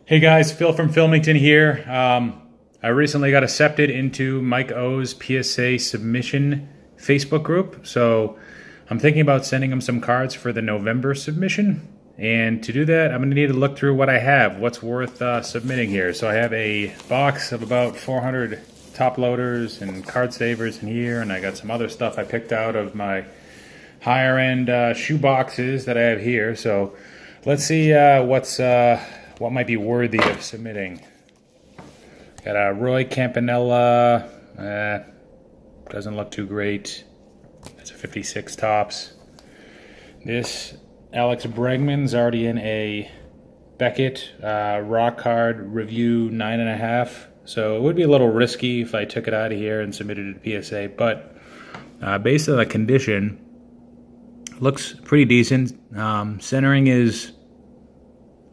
Hey guys, Phil from Filmington here. I recently got accepted into Mike O's PSA submission Facebook group, so I'm thinking about sending him some cards for the November submission. And to do that, I'm going to need to look through what I have, what's worth submitting here. So I have a box of about 400 top loaders and card savers in here, and I got some other stuff I picked out of my higher end shoe boxes that I have here. So let's see what might be worthy of submitting. Got a Roy Campanella. Doesn't look too great. That's a 56 tops. This Alex Bregman's already in a Beckett rock card review 9.5. So it would be a little risky if I took it out of here and submitted it to PSA. But based on the condition, looks pretty decent. Centering is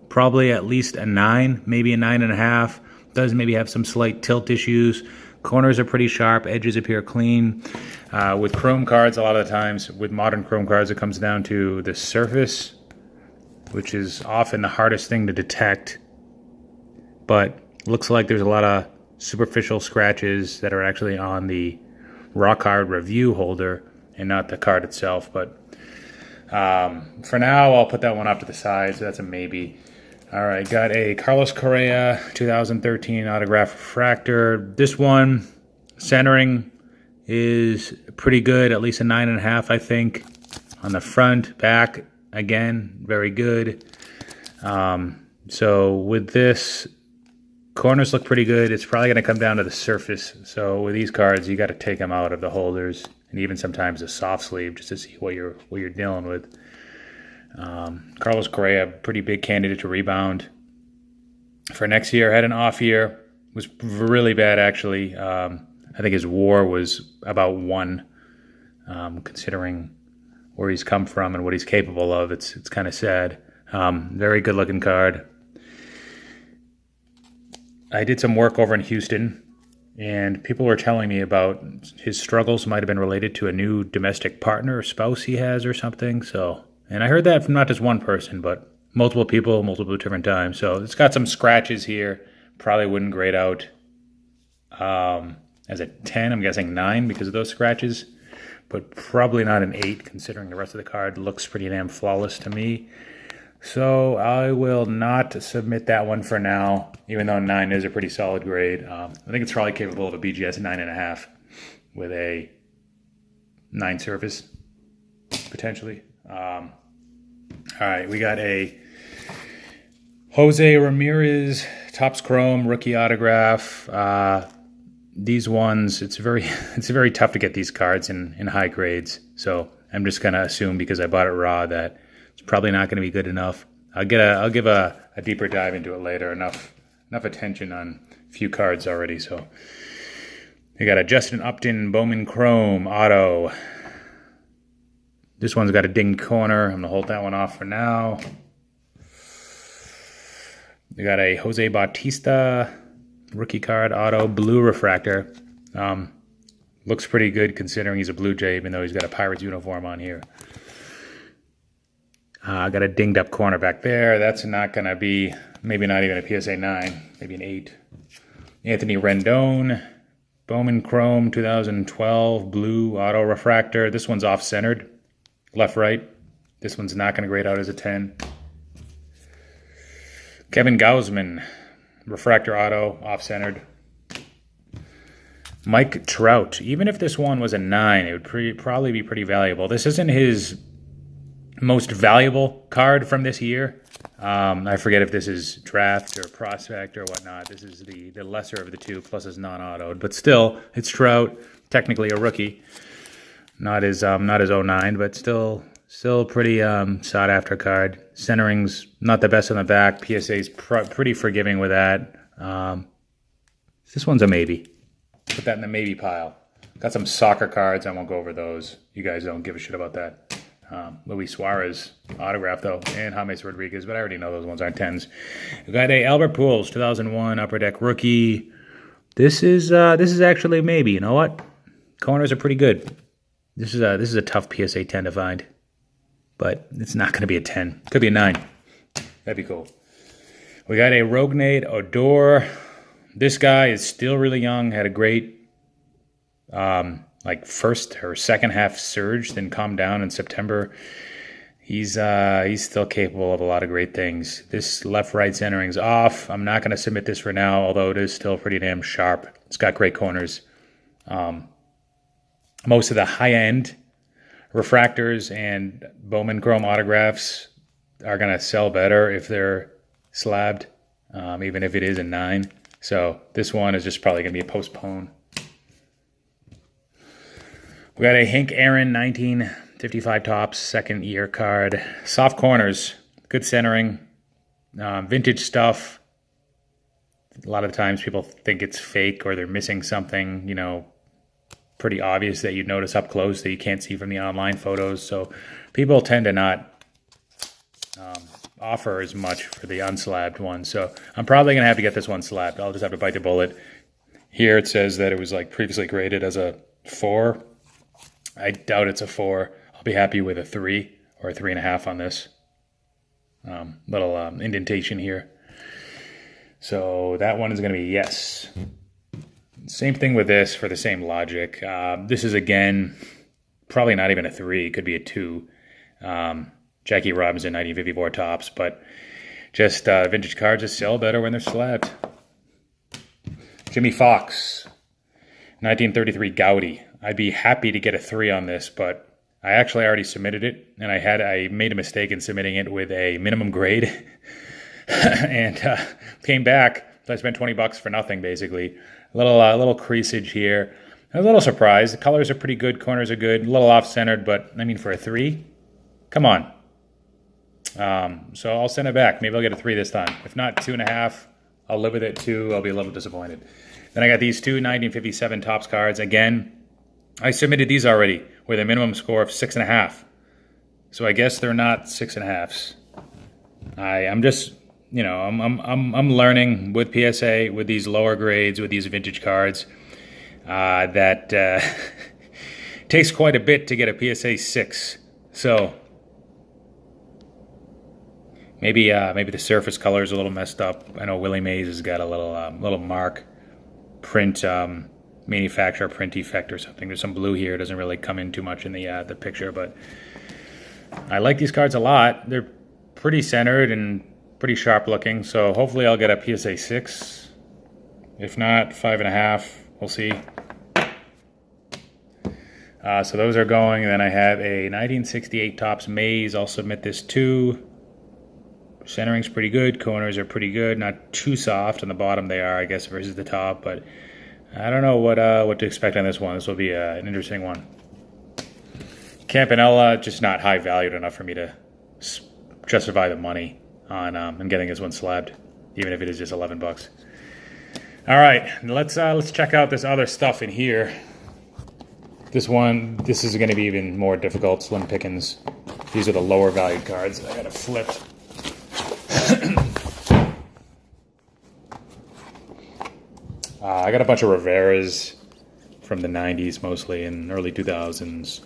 probably at least a 9, maybe a 9.5. Does maybe have some slight tilt issues. Corners are pretty sharp. Edges appear clean. With chrome cards, a lot of the times, with modern chrome cards, it comes down to the surface, which is often the hardest thing to detect. But looks like there's a lot of superficial scratches that are actually on the rock card review holder and not the card itself. But for now, I'll put that one off to the side, so that's a maybe. All right, got a Carlos Correa 2013 autograph Fraktur. This one, centering is pretty good, at least a 9.5, I think. On the front, back, again, very good. So with this, corners look pretty good. It's probably going to come down to the surface. So with these cards, you got to take them out of the holders, and even sometimes a soft sleeve just to see what you're dealing with. Carlos Correa, pretty big candidate to rebound. For next year, had an off year. Was really bad, actually. I think his WAR was about 1, considering where he's come from and what he's capable of. It's kind of sad. Very good-looking card. I did some work over in Houston, and people were telling me about his struggles might have been related to a new domestic partner or spouse he has or something, so... And I heard that from not just one person, but multiple people, multiple different times. So it's got some scratches here. Probably wouldn't grade out as a 10. I'm guessing 9 because of those scratches. But probably not an 8, considering the rest of the card looks pretty damn flawless to me. So I will not submit that one for now, even though 9 is a pretty solid grade. I think it's probably capable of a BGS 9.5 with a 9 surface, potentially. All right, we got a Jose Ramirez Topps Chrome rookie autograph. These ones, it's very tough to get these cards in high grades. So I'm just gonna assume because I bought it raw that it's probably not gonna be good enough. I'll give a deeper dive into it later. Enough attention on a few cards already. So we got a Justin Upton Bowman Chrome auto. This one's got a dinged corner. I'm going to hold that one off for now. We got a Jose Bautista rookie card auto blue refractor. Looks pretty good considering he's a Blue Jay, even though he's got a Pirates uniform on here. I got a dinged up corner back there. That's not going to be, maybe not even a PSA 9, maybe an 8. Anthony Rendon, Bowman Chrome 2012 blue auto refractor. This one's off-centered. Left, right. This one's not going to grade out as a 10. Kevin Gausman, refractor auto, off-centered. Mike Trout. Even if this one was a 9, it would probably be pretty valuable. This isn't his most valuable card from this year. I forget if this is draft or prospect or whatnot. This is the lesser of the two, plus it's non-autoed. But still, it's Trout, technically a rookie. Not his 09, but still pretty sought after card. Centering's not the best on the back. PSA's pretty forgiving with that. This one's a maybe. Put that in the maybe pile. Got some soccer cards. I won't go over those. You guys don't give a shit about that. Luis Suarez autograph though, and James Rodriguez, but I already know those ones aren't 10s. We got a Albert Pujols 2001 Upper Deck rookie. This is actually a maybe. You know what? Corners are pretty good. This is a tough PSA 10 to find, but it's not going to be a 10. Could be a 9. That'd be cool. We got a Rognade Odor. This guy is still really young, had a great like first or second half surge, then calmed down in September. He's still capable of a lot of great things. This left-right centering's off. I'm not going to submit this for now, although it is still pretty damn sharp. It's got great corners. Most of the high-end refractors and Bowman Chrome autographs are going to sell better if they're slabbed, even if it is a 9. So this one is just probably going to be a postpone. We got a Hank Aaron 1955 tops, second year card. Soft corners, good centering, vintage stuff. A lot of times people think it's fake or they're missing something, you know, pretty obvious that you'd notice up close that you can't see from the online photos. So people tend to not offer as much for the unslabbed one. So I'm probably going to have to get this one slabbed. I'll just have to bite the bullet. Here it says that it was like previously graded as a 4. I doubt it's a 4. I'll be happy with a 3 or a 3.5 on this. Little indentation here. So that one is going to be yes. Same thing with this for the same logic. This is, again, probably not even a 3. It could be a 2. Jackie Robinson, 1954 tops. But just vintage cards just sell better when they're slabbed. Jimmy Fox, 1933 Gaudy. I'd be happy to get a 3 on this, but I actually already submitted it, and I made a mistake in submitting it with a minimum grade, and came back. So I spent $20 for nothing, basically. A little creasage here. I'm a little surprised. The colors are pretty good. Corners are good. A little off-centered, but I mean, for a 3, come on. So I'll send it back. Maybe I'll get a 3 this time. If not, 2.5. I'll live with it. 2. I'll be a little disappointed. Then I got these 2 1957 tops cards. Again, I submitted these already with a minimum score of 6.5. So I guess they're not 6.5s. I'm just, you know, I'm learning with PSA, with these lower grades, with these vintage cards, that takes quite a bit to get a PSA 6. So maybe the surface color is a little messed up. I know Willie Mays has got a little mark, print, manufacturer print defect or something. There's some blue here. It doesn't really come in too much in the picture, but I like these cards a lot. They're pretty centered and pretty sharp looking, so hopefully I'll get a PSA 6. If not, 5.5. We'll see. So those are going, and then I have a 1968 tops Maze. I'll submit this too. Centering's pretty good. Corners are pretty good. Not too soft. On the bottom they are, I guess, versus the top, but I don't know what to expect on this one. This will be an interesting one. Campanella, just not high valued enough for me to justify the money on getting this one slabbed, even if it is just $11. All right, let's check out this other stuff in here. This is going to be even more difficult. Slim pickings. These are the lower valued cards. I got to flip. I got a bunch of Riveras from the 90s mostly and early 2000s.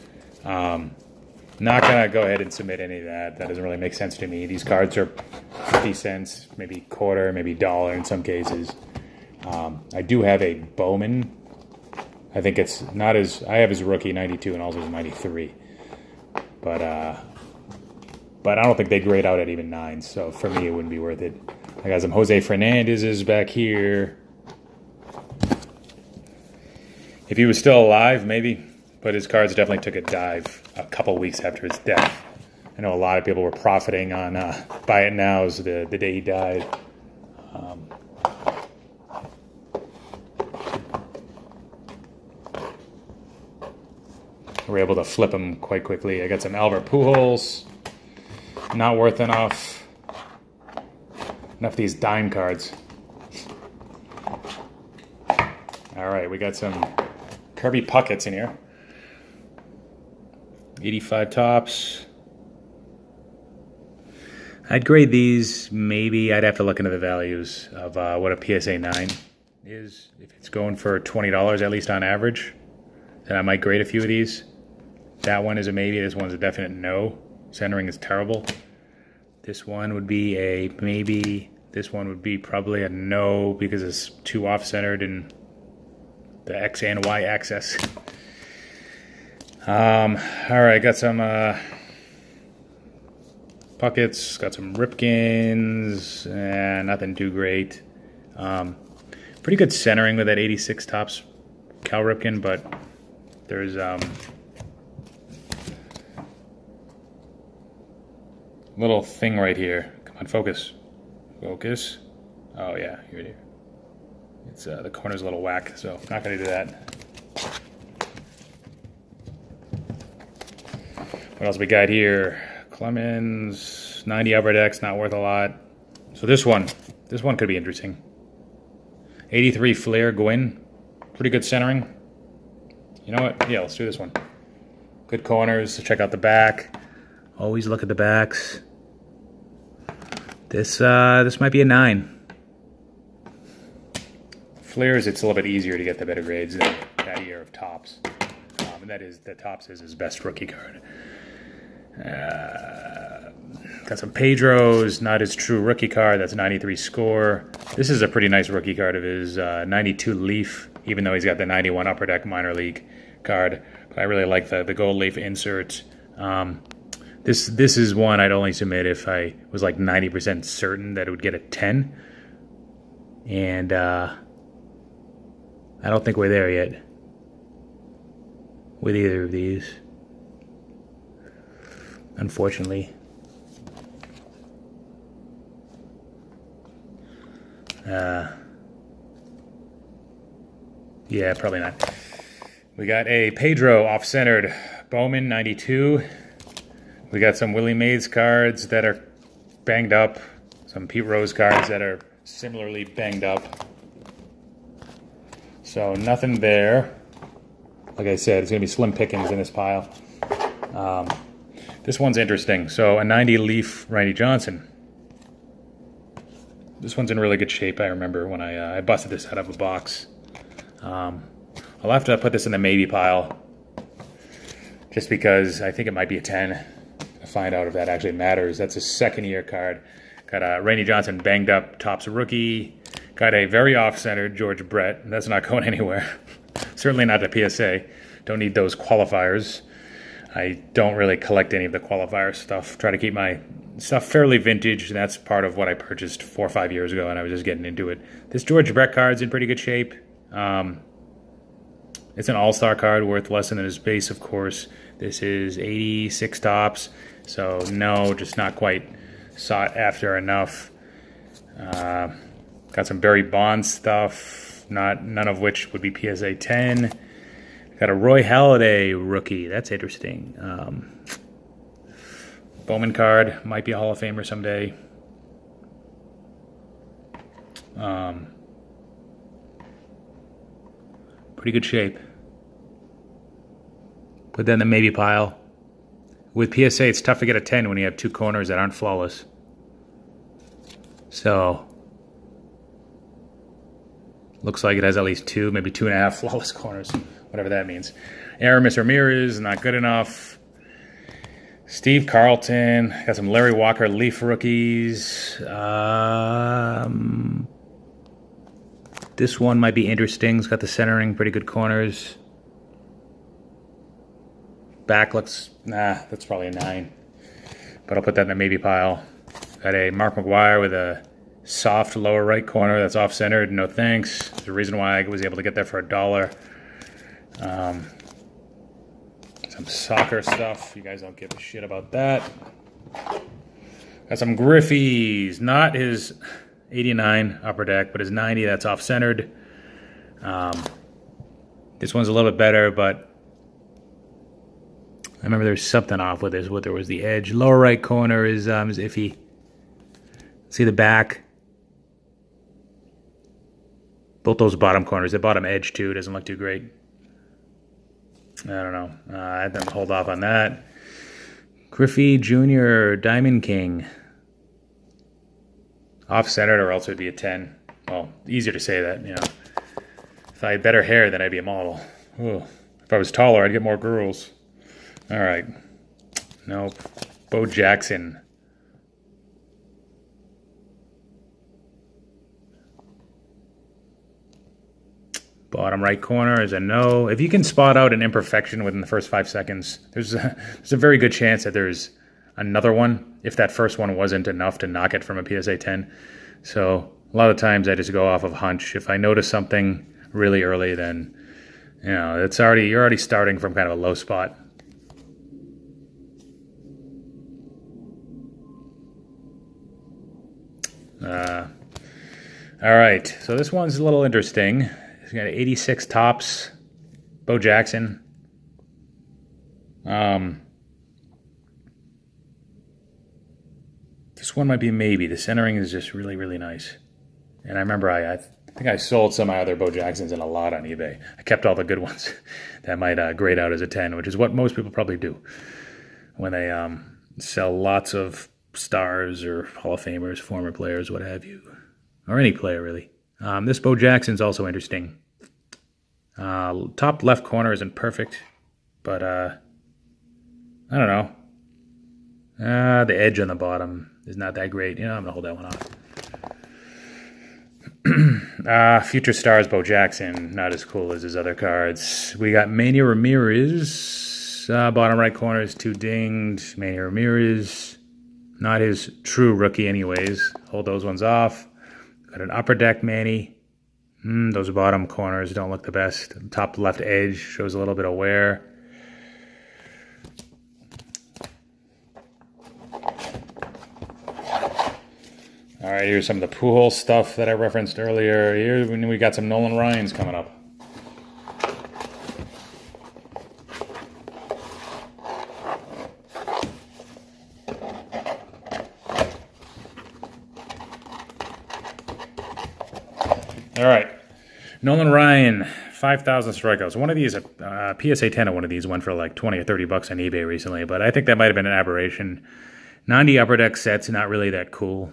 Not going to go ahead and submit any of that. That doesn't really make sense to me. These cards are 50 cents, maybe quarter, maybe $1 in some cases. I do have a Bowman. I think it's not as... I have his rookie 92 and also his 93. But I don't think they grade out at even 9s. So for me, it wouldn't be worth it. I got some Jose Fernandez's back here. If he was still alive, maybe. But his cards definitely took a dive a couple weeks after his death. I know a lot of people were profiting on buy it nows the day he died. We're able to flip him quite quickly. I got some Albert Pujols. Not worth enough. Enough of these dime cards. All right, we got some Kirby Pucketts in here. 85 tops. I'd grade these, maybe. I'd have to look into the values of what a PSA 9 is. If it's going for $20 at least on average, then I might grade a few of these. That one is a maybe. This one's a definite no. Centering is terrible. This one would be a maybe. This one would be probably a no because it's too off-centered in the X and Y axis. All right, got some buckets, got some Ripkins, and nothing too great. Pretty good centering with that 86 tops Cal Ripken, but there's little thing right here. Come on, focus. Focus. Oh yeah, here it is. It's the corner's a little whack, so I'm not gonna do that. What else we got here? Clemens, 90 upper decks, not worth a lot. So this one could be interesting. 83 Flair Gwynn, pretty good centering. You know what? Yeah, let's do this one. Good corners. Check out the back. Always look at the backs. This might be a 9. Flares, it's a little bit easier to get the better grades than that year of Topps. And that is, the Topps is his best rookie card. Got some Pedros, not his true rookie card. That's a 93 score. This is a pretty nice rookie card of his, 92 Leaf, even though he's got the 91 Upper Deck minor league card. But I really like the gold leaf insert. This is one I'd only submit if I was like 90% certain that it would get a 10. And I don't think we're there yet with either of these, unfortunately. Yeah, probably not. We got a Pedro off-centered Bowman 92. We got some Willie Mays cards that are banged up. Some Pete Rose cards that are similarly banged up. So nothing there. Like I said, it's going to be slim pickings in this pile. This one's interesting. So a 90 Leaf Randy Johnson. This one's in really good shape. I remember when I busted this out of a box. I'll have to put this in the maybe pile, just because I think it might be a 10. To find out if that actually matters. That's a second-year card. Got a Randy Johnson banged up Topps rookie. Got a very off-centered George Brett. That's not going anywhere. Certainly not the PSA. Don't need those qualifiers. I don't really collect any of the qualifier stuff. Try to keep my stuff fairly vintage. That's part of what I purchased 4 or 5 years ago, and I was just getting into it. This George Brett card's in pretty good shape. It's an all-star card, worth less than his base, of course. This is 86 Topps, so no, just not quite sought after enough. Got some Barry Bonds stuff, none of which would be PSA 10. Got a Roy Halladay rookie. That's interesting. Bowman card, might be a Hall of Famer someday. Pretty good shape. Put that in the maybe pile. With PSA, it's tough to get a 10 when you have two corners that aren't flawless. So, looks like it has at least 2, maybe 2.5 flawless corners, whatever that means. Aramis Ramirez, not good enough. Steve Carlton, got some Larry Walker Leaf rookies. This one might be interesting. It's got the centering, pretty good corners. Back looks, nah, that's probably a 9. But I'll put that in the maybe pile. Got a Mark McGuire with a soft lower right corner that's off-centered. No thanks. There's a reason why I was able to get that for $1. Some soccer stuff. You guys don't give a shit about that. Got some Griffey's. Not his 89 upper deck, but his 90 that's off-centered. This one's a little bit better, but I remember there's something off with this. What there was the edge. Lower right corner is iffy. See the back. Both those bottom corners. The bottom edge too doesn't look too great. I don't know. I have to hold off on that. Griffey Jr. Diamond King. Off-centered, or else it would be a 10. Well, easier to say that, you know. If I had better hair, then I'd be a model. Ooh. If I was taller, I'd get more girls. All right. Nope. Bo Jackson. Bottom right corner is a no. If you can spot out an imperfection within the first 5 seconds, there's a very good chance that there's another one if that first one wasn't enough to knock it from a PSA 10. So a lot of times I just go off of hunch. If I notice something really early, then you're already starting from kind of a low spot. All right, so this one's a little interesting. It's got 86 tops, Bo Jackson. This one might be maybe. The centering is just really, really nice. And I remember I think I sold some of my other Bo Jacksons in a lot on eBay. I kept all the good ones that might grade out as a 10, which is what most people probably do when they sell lots of stars or Hall of Famers, former players, what have you. Or any player, really. This Bo Jackson's also interesting. Top left corner isn't perfect, but I don't know. The edge on the bottom is not that great. I'm going to hold that one off. Future Stars Bo Jackson, not as cool as his other cards. We got Manny Ramirez. Bottom right corner is 2 dinged. Manny Ramirez, not his true rookie anyways. Hold those ones off. Got an upper deck Manny. Those bottom corners don't look the best. Top left edge shows a little bit of wear. All right, here's some of the Pujols stuff that I referenced earlier. Here we got some Nolan Ryans coming up. All right, Nolan Ryan, 5,000 strikeouts. One of these, PSA 10 of one of these went for like 20 or 30 bucks on eBay recently, but I think that might have been an aberration. 90 upper deck sets, not really that cool.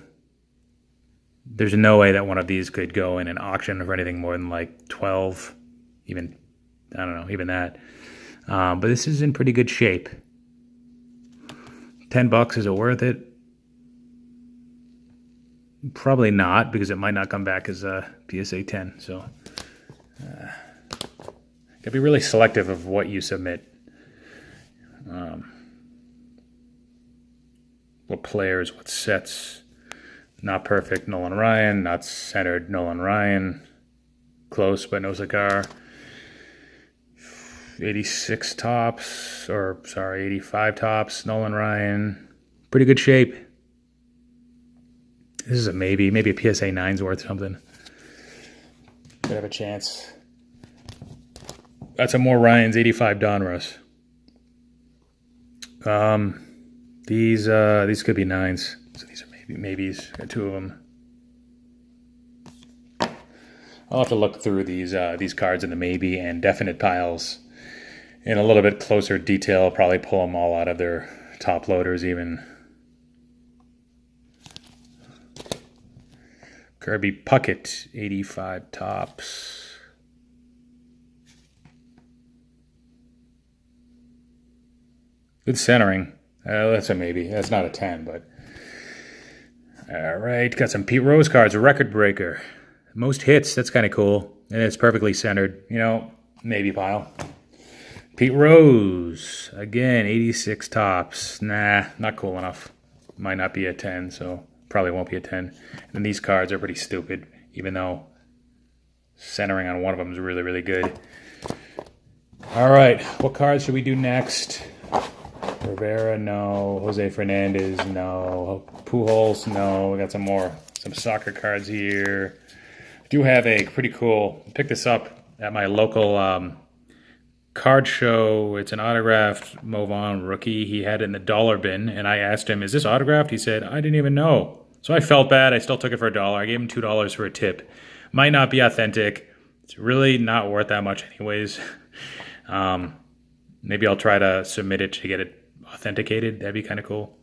There's no way that one of these could go in an auction for anything more than like 12, even, I don't know, even that. But this is in pretty good shape. 10 bucks, is it worth it? Probably not, because it might not come back as a PSA 10. So, gotta be really selective of what you submit. What players, what sets. Not perfect, Nolan Ryan. Not centered, Nolan Ryan. Close, but no cigar. 86 tops, 85 tops, Nolan Ryan. Pretty good shape. This is a maybe a PSA 9's worth something. Could have a chance. Got some more Ryans, 85 Donruss. These could be 9s. So these are maybes. Got 2 of them. I'll have to look through these cards in the maybe and definite piles in a little bit closer detail. Probably pull them all out of their top loaders even. Kirby Puckett, 85 tops. Good centering. That's a maybe. That's not a 10, but... All right, got some Pete Rose cards. A record breaker. Most hits, that's kind of cool. And it's perfectly centered. Maybe pile. Pete Rose, again, 86 tops. Nah, not cool enough. Might not be a 10, so... Probably won't be a 10. And these cards are pretty stupid, even though centering on one of them is really, really good. All right, what cards should we do next? Rivera, no. Jose Fernandez, no. Pujols, no. We got some soccer cards here. I do have a pretty cool, pick this up at my local card show. It's an autographed Movon rookie. He had it in the dollar bin, and I asked him, is this autographed? He said, I didn't even know. So I felt bad. I still took it for $1. I gave him $2 for a tip. Might not be authentic. It's really not worth that much anyways. Maybe I'll try to submit it to get it authenticated. That'd be kind of cool.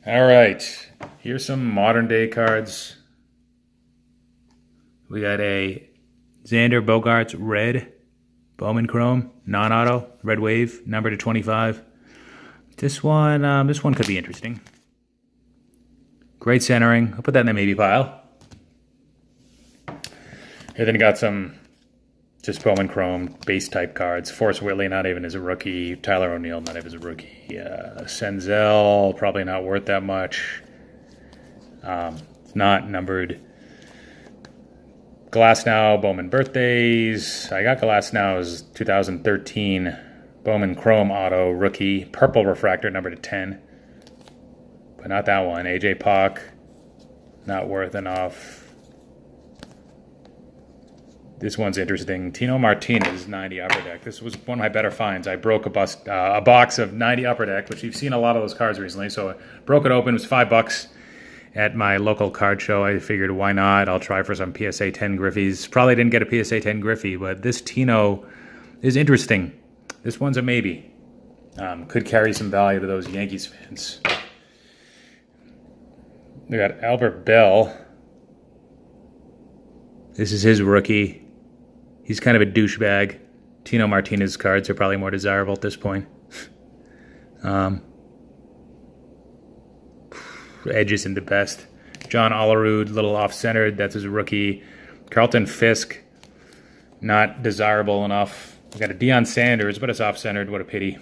All right. Here's some modern day cards. We got a Xander Bogaerts red Bowman Chrome, non-auto, red wave, number to 25. This one could be interesting. Great centering. I'll put that in the maybe pile. And then you got some just Bowman Chrome base type cards. Forrest Whitley, not even as a rookie. Tyler O'Neill, not even as a rookie. Senzel, probably not worth that much. It's not numbered. Glasnow, Bowman birthdays. I got Glasnow's 2013 Bowman Chrome Auto rookie. Purple refractor, numbered to 10. But not that one. AJ Puck, not worth enough. This one's interesting. Tino Martinez, 90 Upper Deck. This was one of my better finds. I broke a box of 90 Upper Deck, which you've seen a lot of those cards recently. So I broke it open. It was $5 at my local card show. I figured, why not? I'll try for some PSA 10 Griffies. Probably didn't get a PSA 10 Griffey, but this Tino is interesting. This one's a maybe. Could carry some value to those Yankees fans. We got Albert Belle. This is his rookie. He's kind of a douchebag. Tino Martinez's cards are probably more desirable at this point. Edge isn't the best. John Olerud, little off-centered. That's his rookie. Carlton Fisk, not desirable enough. We got a Deion Sanders, but it's off-centered. What a pity.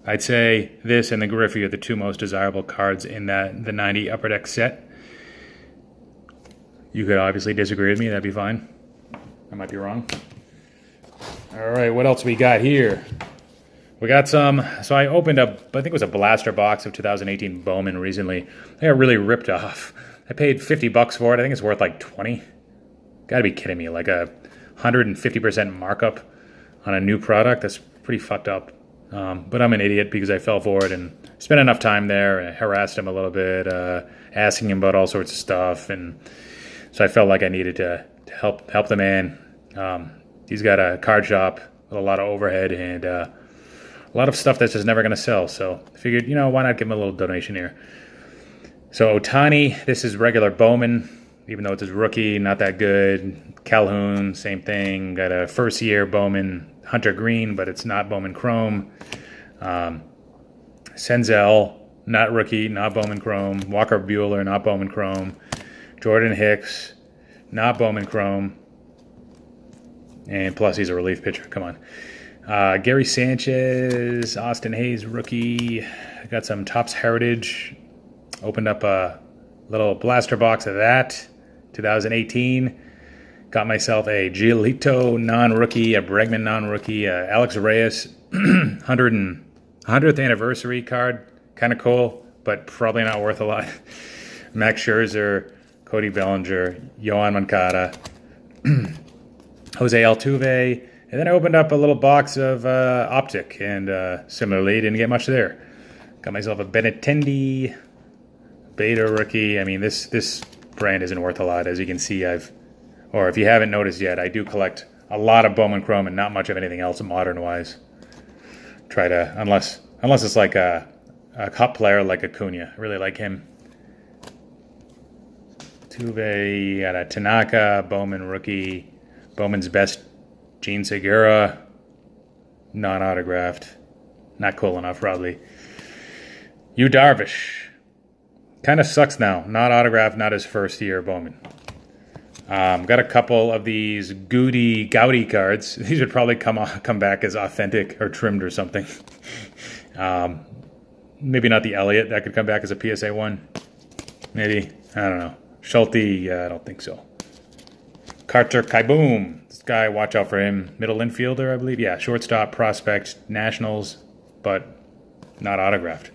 I'd say this and the Griffey are the two most desirable cards in the 90 Upper Deck set. You could obviously disagree with me. That'd be fine. I might be wrong. All right, what else we got here? We got some, so I opened up, I think it was a blaster box of 2018 Bowman recently. I got really ripped off. I paid $50 for it. I think it's worth like 20. Gotta be kidding me, like a 150% markup on a new product. That's pretty fucked up. But I'm an idiot because I fell for it and spent enough time there and harassed him a little bit, asking him about all sorts of stuff. And so I felt like I needed to help the man. He's got a card shop with a lot of overhead and a lot of stuff that's just never going to sell. So I figured, why not give him a little donation here? So Ohtani, this is regular Bowman, even though it's his rookie, not that good. Calhoun, same thing. Got a first-year Bowman Hunter Green, but it's not Bowman Chrome. Senzel, not rookie, not Bowman Chrome. Walker Buehler, not Bowman Chrome. Jordan Hicks, not Bowman Chrome. And plus he's a relief pitcher. Come on. Gary Sanchez, Austin Hayes, rookie. I got some Topps Heritage. Opened up a little blaster box of that. 2018. Got myself a Giolito non-rookie, a Bregman non-rookie, Alex Reyes 100th anniversary card. Kind of cool, but probably not worth a lot. Max Scherzer, Cody Bellinger, Yohan Moncada, Jose Altuve. And then I opened up a little box of Optic, and similarly, didn't get much there. Got myself a Benintendi, Beta rookie. I mean, this brand isn't worth a lot. As you can see, or if you haven't noticed yet, I do collect a lot of Bowman Chrome and not much of anything else modern-wise. Try to, unless it's like a cup player like Acuna. I really like him. Tuve, got a Tanaka, Bowman rookie. Bowman's best, Gene Segura, non-autographed. Not cool enough, probably. Yu Darvish. Kind of sucks now. Not autographed, not his first year Bowman. Got a couple of these Gaudy cards. These would probably come back as authentic or trimmed or something. Maybe not the Elliott. That could come back as a PSA 1. Maybe. I don't know. Schulte, I don't think so. Carter Kieboom. This guy, watch out for him. Middle infielder, I believe. Yeah, shortstop, prospect, Nationals, but not autographed.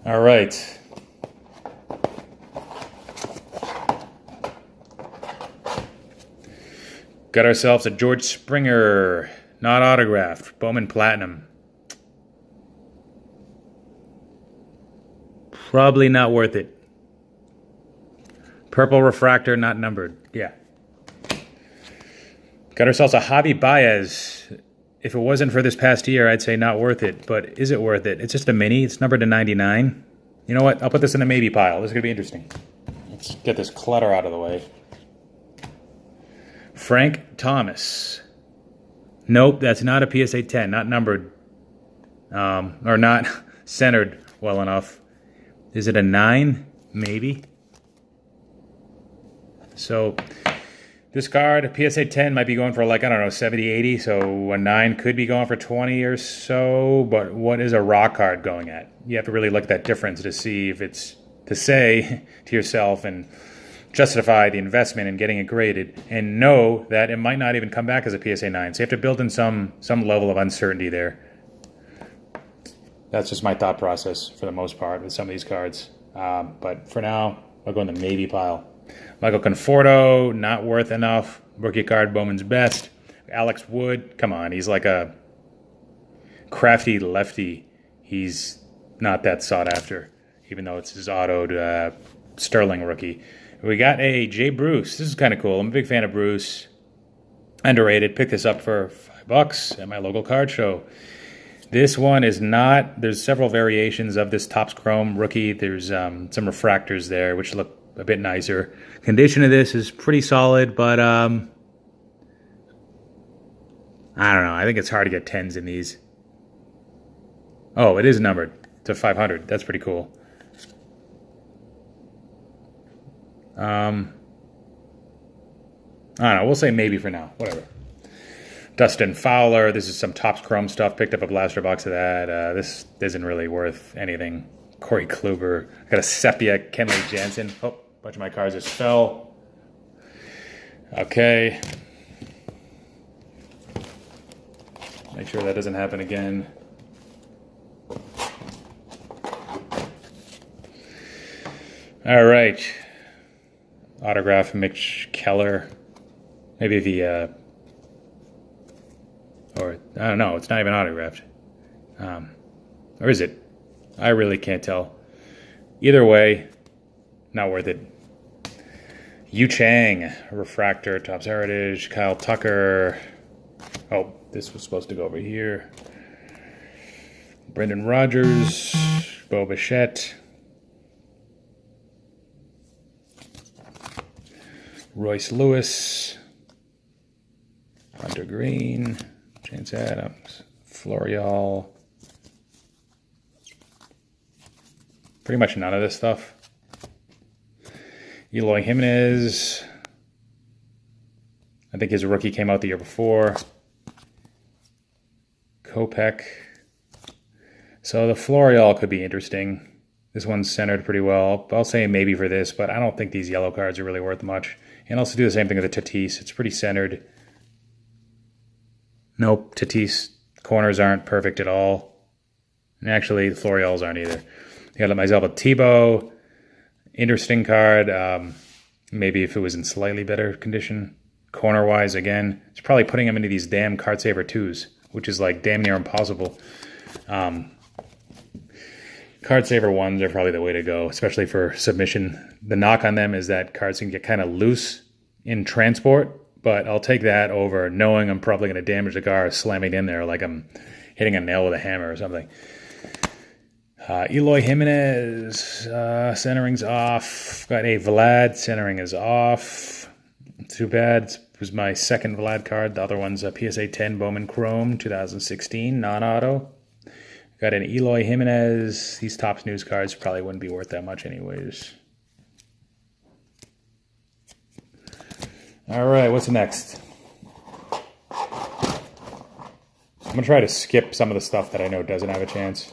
All right. Got ourselves a George Springer, not autographed, Bowman Platinum. Probably not worth it. Purple refractor, not numbered. Yeah. Got ourselves a Javi Baez. If it wasn't for this past year, I'd say not worth it. But is it worth it? It's just a mini. It's numbered to 99. You know what? I'll put this in the maybe pile. This is going to be interesting. Let's get this clutter out of the way. Frank Thomas. Nope, that's not a PSA 10. Not numbered. Or not centered well enough. Is it a 9? Maybe. So this card, a PSA 10, might be going for like, I don't know, 70, 80. So a 9 could be going for 20 or so. But what is a raw card going at? You have to really look at that difference to see if it's to say to yourself and justify the investment in getting it graded and know that it might not even come back as a PSA 9. So you have to build in some level of uncertainty there. That's just my thought process for the most part with some of these cards. But for now, I'll go in the maybe pile. Michael Conforto, not worth enough. Rookie card, Bowman's best. Alex Wood, come on. He's like a crafty lefty. He's not that sought after, even though it's his autoed Sterling rookie. We got a Jay Bruce. This is kind of cool. I'm a big fan of Bruce. Underrated. Picked this up for $5 at my local card show. This one is not. There's several variations of this Topps Chrome rookie. There's some refractors there, which look a bit nicer. Condition of this is pretty solid, but I don't know. I think it's hard to get 10s in these. Oh, it is numbered to 500. That's pretty cool. I don't know. We'll say maybe for now. Whatever. Dustin Fowler. This is some Topps Chrome stuff. Picked up a blaster box of that. This isn't really worth anything. Corey Kluber. Got a sepia Kenley Jansen. Oh, a bunch of my cards just fell. Okay. Make sure that doesn't happen again. All right. Autograph Mitch Keller. Maybe the or I don't know, it's not even autographed. Or is it? I really can't tell. Either way, not worth it. Yu Chang, Refractor, Topps Heritage, Kyle Tucker. Oh, this was supposed to go over here. Brendan Rodgers, Bo Bichette. Royce Lewis, Hunter Green, Chance Adams, Florial. Pretty much none of this stuff. Eloy Jimenez. I think his rookie came out the year before. Kopech. So the Florial could be interesting. This one's centered pretty well. I'll say maybe for this, but I don't think these yellow cards are really worth much. And also do the same thing with the Tatis. It's pretty centered. Nope, Tatis corners aren't perfect at all. And actually, the Florials aren't either. I got myself a Tebow. Interesting card. Maybe if it was in slightly better condition. Corner-wise, again, it's probably putting him into these damn card saver 2s, which is like damn near impossible. Card saver 1s are probably the way to go, especially for submission. The knock on them is that cards can get kind of loose in transport, but I'll take that over knowing I'm probably going to damage the car slamming in there like I'm hitting a nail with a hammer or something. Eloy Jimenez, centering's off. Got a Vlad, centering is off. Too bad. It was my second Vlad card. The other one's a PSA 10 Bowman Chrome 2016, non-auto. Got an Eloy Jimenez. These Topps News cards probably wouldn't be worth that much anyways. All right, what's next? I'm going to try to skip some of the stuff that I know doesn't have a chance.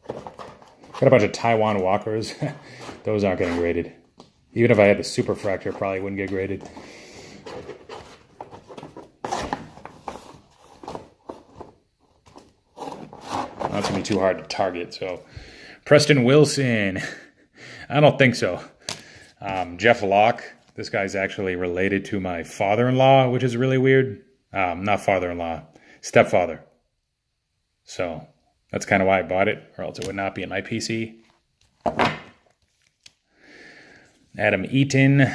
Got a bunch of Taiwan Walkers. Those aren't getting graded. Even if I had the Super Fraktur, probably wouldn't get graded. That's going to be too hard to target. So, Preston Wilson. I don't think so. Jeff Locke. This guy's actually related to my father-in-law, which is really weird. Not father-in-law, stepfather. So, that's kind of why I bought it, or else it would not be in my PC. Adam Eaton.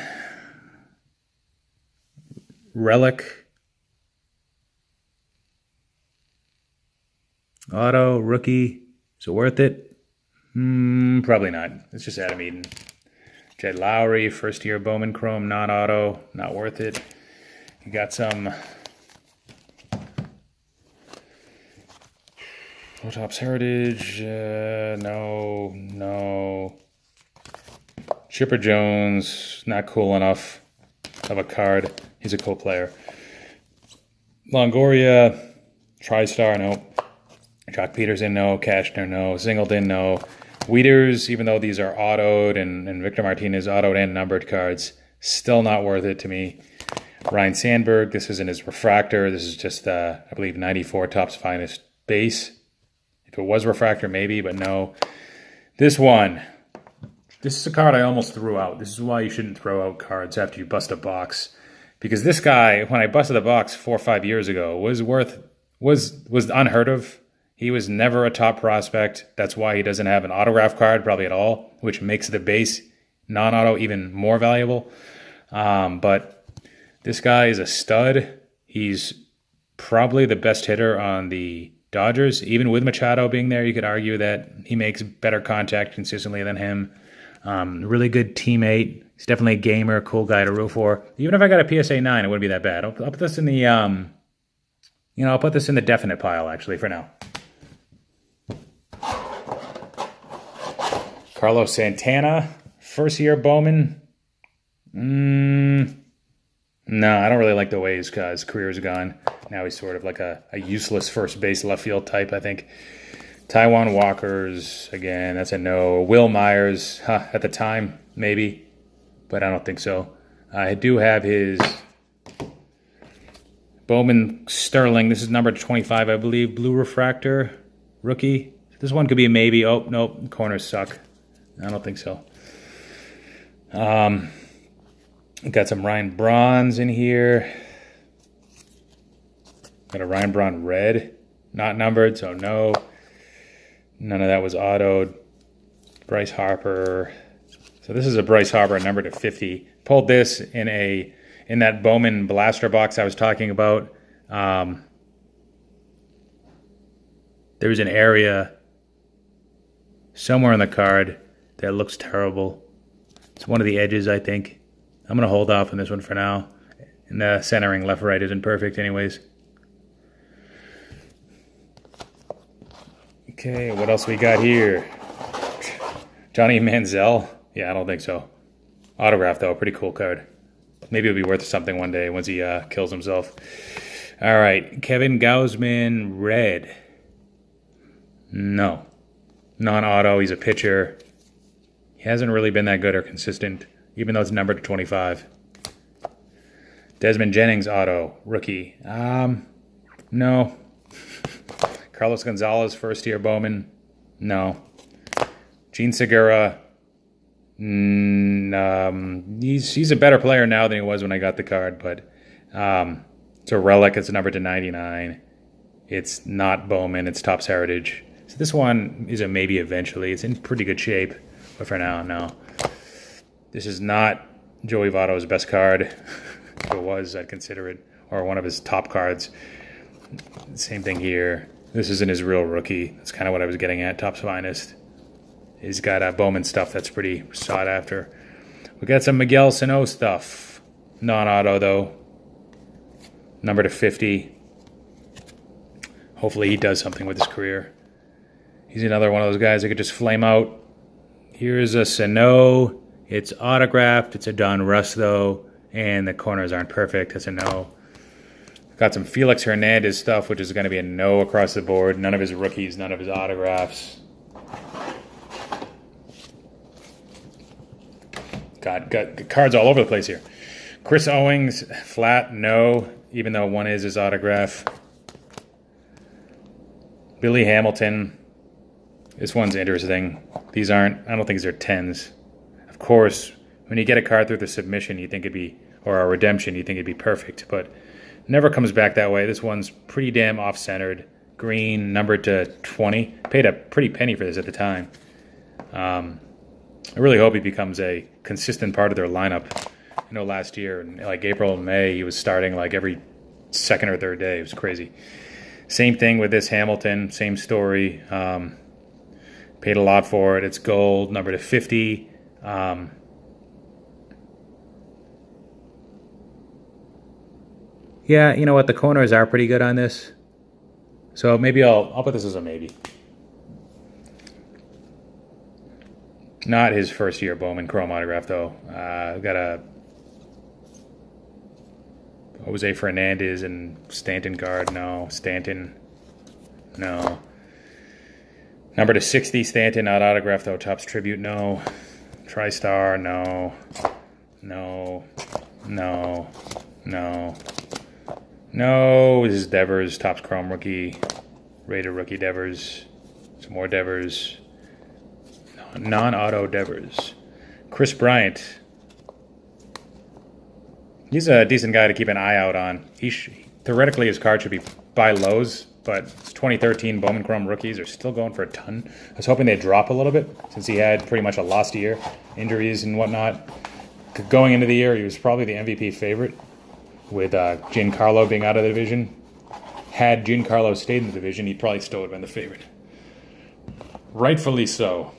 Relic. Auto, rookie. Is it worth it? Probably not. It's just Adam Eaton. Jed Lowry, first year Bowman Chrome, non-auto. Not worth it. You got some Topps Heritage, no. Chipper Jones, not cool enough of a card. He's a cool player. Longoria, TriStar, no. Jock Peterson, no. Cashner, no. Singleton, no. Wieters, even though these are autoed and Victor Martinez autoed and numbered cards, still not worth it to me. Ryan Sandberg, this isn't his refractor. This is just, I believe, 94 Topps Finest base. If it was refractor, maybe, but no. This one, this is a card I almost threw out. This is why you shouldn't throw out cards after you bust a box. Because this guy, when I busted the box 4 or 5 years ago, was unheard of. He was never a top prospect. That's why he doesn't have an autograph card probably at all, which makes the base non-auto even more valuable. But this guy is a stud. He's probably the best hitter on the Dodgers. Even with Machado being there, you could argue that he makes better contact consistently than him. Really good teammate. He's definitely a gamer, cool guy to root for. Even if I got a PSA 9, it wouldn't be that bad. I'll put this in the, I'll put this in the definite pile, actually, for now. Carlos Santana, first-year Bowman. No, I don't really like the way his career's gone. Now he's sort of like a useless first base left field type, I think. Taiwan Walkers, again, that's a no. Will Myers, at the time, maybe, but I don't think so. I do have his Bowman Sterling. This is number 25, I believe. Blue Refractor, rookie. This one could be a maybe. Oh, nope, corners suck. I don't think so. Got some Ryan Brauns in here. Got a Ryan Braun red, not numbered, so no. None of that was autoed. Bryce Harper. So this is a Bryce Harper numbered to 50. Pulled this in that Bowman blaster box I was talking about. There was an area somewhere on the card that looks terrible. It's one of the edges, I think. I'm going to hold off on this one for now. And the centering left-right isn't perfect anyways. Okay, what else we got here? Johnny Manziel? Yeah, I don't think so. Autograph, though. Pretty cool card. Maybe it'll be worth something one day once he kills himself. All right, Kevin Gausman, red. No. Non-auto. He's a pitcher. He hasn't really been that good or consistent, even though it's numbered to 25. Desmond Jennings, auto. Rookie. No. Carlos Gonzalez, first-year Bowman. No. Gene Segura. He's a better player now than he was when I got the card, but it's a relic. It's numbered to 99. It's not Bowman. It's Topps Heritage. So this one is a maybe eventually. It's in pretty good shape, but for now, no. This is not Joey Votto's best card. If it was, I'd consider it, or one of his top cards. Same thing here. This isn't his real rookie. That's kind of what I was getting at. Topps Finest. He's got Bowman stuff that's pretty sought after. We got some Miguel Sano stuff. Non-auto, though. Number to 50. Hopefully he does something with his career. He's another one of those guys that could just flame out. Here's a Sano. It's autographed. It's a Don Russ, though. And the corners aren't perfect. That's a no. Got some Felix Hernandez stuff, which is going to be a no across the board. None of his rookies, none of his autographs. Got cards all over the place here. Chris Owings, flat, no, even though one is his autograph. Billy Hamilton. This one's interesting. These aren't, I don't think these are 10s. Of course, when you get a card through the submission, you think it'd be, or a redemption, you think it'd be perfect, but never comes back that way. This one's pretty damn off-centered. Green, numbered to 20. Paid a pretty penny for this at the time. I really hope he becomes a consistent part of their lineup. I know last year, in like April and May, he was starting like every second or third day. It was crazy. Same thing with this Hamilton. Same story. Paid a lot for it. It's gold, numbered to 50. Yeah, you know what? The corners are pretty good on this. So maybe I'll put this as a maybe. Not his first year Bowman Chrome autograph, though. Got a Jose Fernandez and Stanton card. No. Stanton. No. Number to 60, Stanton, not autograph, though. Topps Tribute, no. TriStar, no. No. No. No. No. This is Devers, Topps Chrome rookie. Rated rookie Devers. Some more Devers. Non-auto Devers. Chris Bryant. He's a decent guy to keep an eye out on. Theoretically, his card should be buy lows, but 2013 Bowman Chrome rookies are still going for a ton. I was hoping they'd drop a little bit since he had pretty much a lost year, injuries and whatnot. Going into the year, he was probably the MVP favorite, with Giancarlo being out of the division. Had Giancarlo stayed in the division, he probably still would have been the favorite. Rightfully so.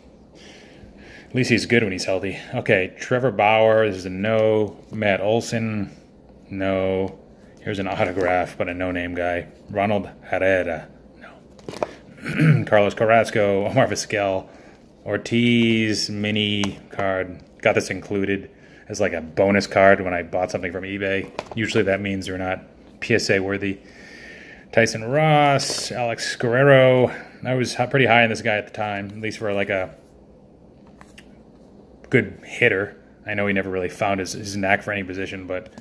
At least he's good when he's healthy. Okay, Trevor Bauer, this is a no. Matt Olson, no. Here's an autograph, but a no-name guy. Ronald Herrera, no. Carlos Carrasco, Omar Vizquel, Ortiz, mini card. Got this included as like a bonus card when I bought something from eBay. Usually that means they're not PSA worthy. Tyson Ross, Alex Guerrero. I was pretty high on this guy at the time, at least for like a good hitter. I know he never really found his knack for any position, but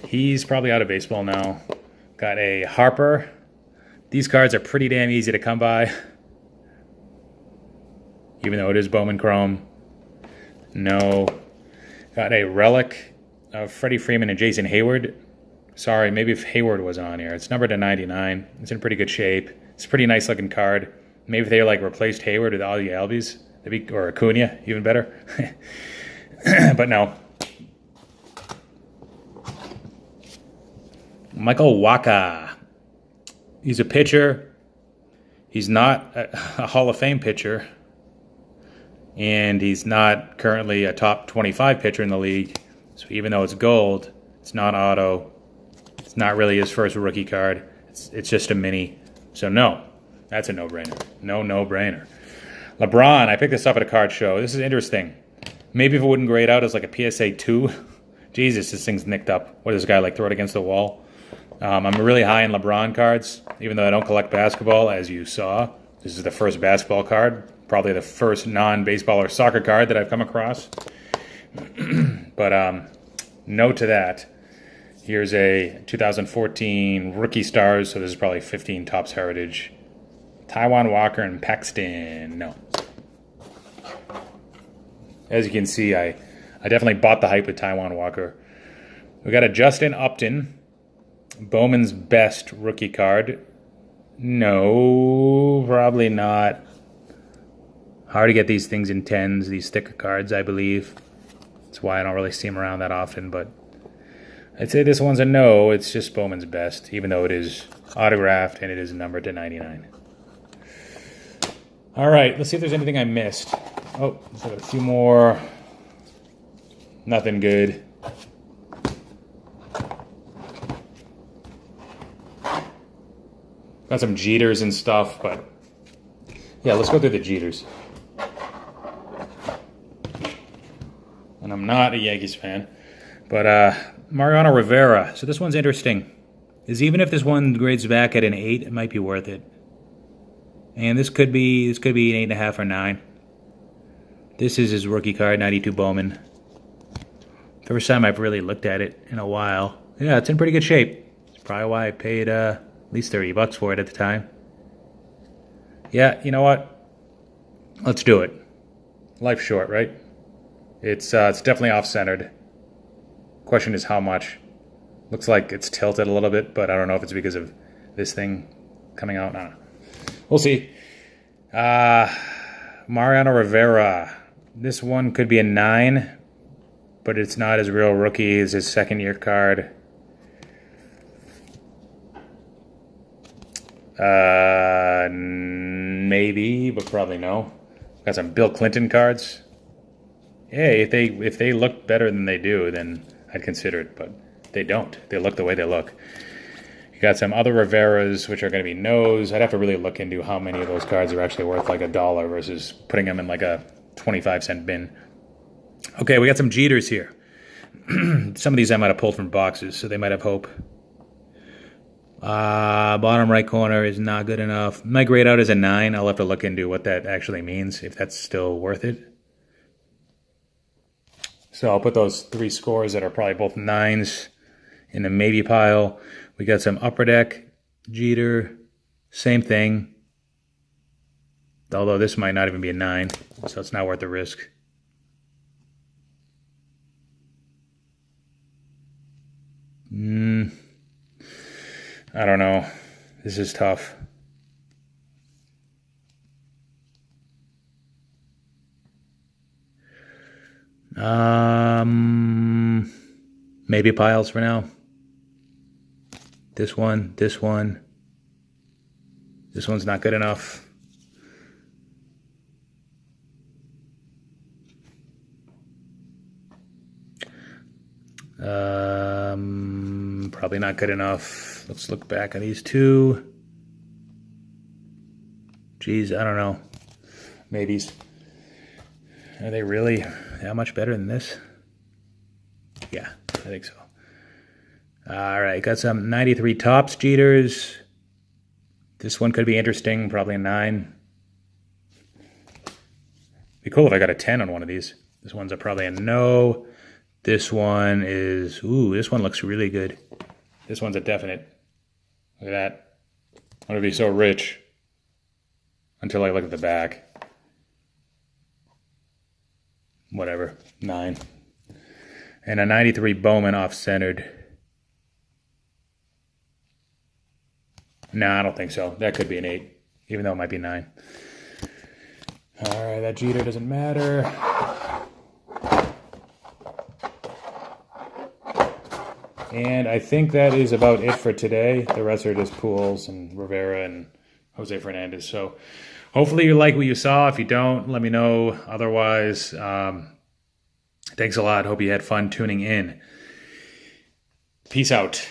he's probably out of baseball now. Got a Harper. These cards are pretty damn easy to come by, even though it is Bowman Chrome. No. Got a relic of Freddie Freeman and Jason Hayward. Sorry, maybe if Hayward wasn't on here. It's numbered to 99. It's in pretty good shape. It's a pretty nice looking card. Maybe if they like replaced Hayward with all the Albies, or Acuna, even better. But no. Michael Wacha. He's a pitcher. He's not a Hall of Fame pitcher. And he's not currently a top 25 pitcher in the league. So even though it's gold, it's not auto. It's not really his first rookie card. It's just a mini. So no, that's a no-brainer. No-brainer. Lebron, I picked this up at a card show. This is interesting. Maybe if it wouldn't grade out as like a PSA 2. Jesus, this thing's nicked up. What does this guy like throw it against the wall? I'm really high in LeBron cards, even though I don't collect basketball, as you saw. This is the first basketball card. Probably the first non-baseball or soccer card that I've come across. But no to that. Here's a 2014 Rookie Stars, so this is probably 15 Topps Heritage. Taijuan Walker and Paxton, no. As you can see, I definitely bought the hype with Taijuan Walker. We got a Justin Upton, Bowman's Best rookie card. No, probably not. Hard to get these things in 10s, these sticker cards, I believe. That's why I don't really see them around that often, but I'd say this one's a no. It's just Bowman's Best, even though it is autographed and it is numbered to 99. All right, let's see if there's anything I missed. Oh, let's got a few more. Nothing good. Got some Jeters and stuff, but yeah, let's go through the Jeters. And I'm not a Yankees fan, but Mariano Rivera. So this one's interesting. Even if this one grades back at an 8, it might be worth it. And this could be an 8.5 or 9. This is his rookie card, 92 Bowman. First time I've really looked at it in a while. Yeah, it's in pretty good shape. That's probably why I paid at least $30 for it at the time. Yeah, you know what? Let's do it. Life's short, right? It's definitely off-centered. Question is how much. Looks like it's tilted a little bit, but I don't know if it's because of this thing coming out. I don't know. We'll see. Mariano Rivera. This one could be a 9, but it's not his real rookie. It's his second-year card. Maybe, but probably no. Got some Bill Clinton cards. Hey, if they look better than they do, then I'd consider it, but they don't. They look the way they look. You got some other Riveras, which are going to be no's. I'd have to really look into how many of those cards are actually worth like $1 versus putting them in like a 25-cent bin. Okay, we got some Jeters here. Some of these I might have pulled from boxes, so they might have hope. Bottom right corner is not good enough. My grade out is a 9. I'll have to look into what that actually means, if that's still worth it. So I'll put those 3 scores that are probably both 9s in the maybe pile. We got some upper deck, Jeter, same thing. Although this might not even be a 9, so it's not worth the risk. I don't know. This is tough. Maybe piles for now. This one. This one's not good enough. Probably not good enough. Let's look back at these 2. Geez, I don't know. Maybes. Are they really that much better than this? Yeah, I think so. All right, got some 93 tops Jeters. This one could be interesting, probably a 9. Be cool if I got a 10 on one of these. This one's probably a no. This one is, this one looks really good. This one's a definite. Look at that. I want to be so rich until I look at the back. Whatever, 9. And a 93 Bowman off-centered. Nah, I don't think so. That could be an 8, even though it might be 9. All right, that Jeter doesn't matter. And I think that is about it for today. The rest are just Pools and Rivera and Jose Fernandez. So hopefully you like what you saw. If you don't, let me know. Otherwise, thanks a lot. Hope you had fun tuning in. Peace out.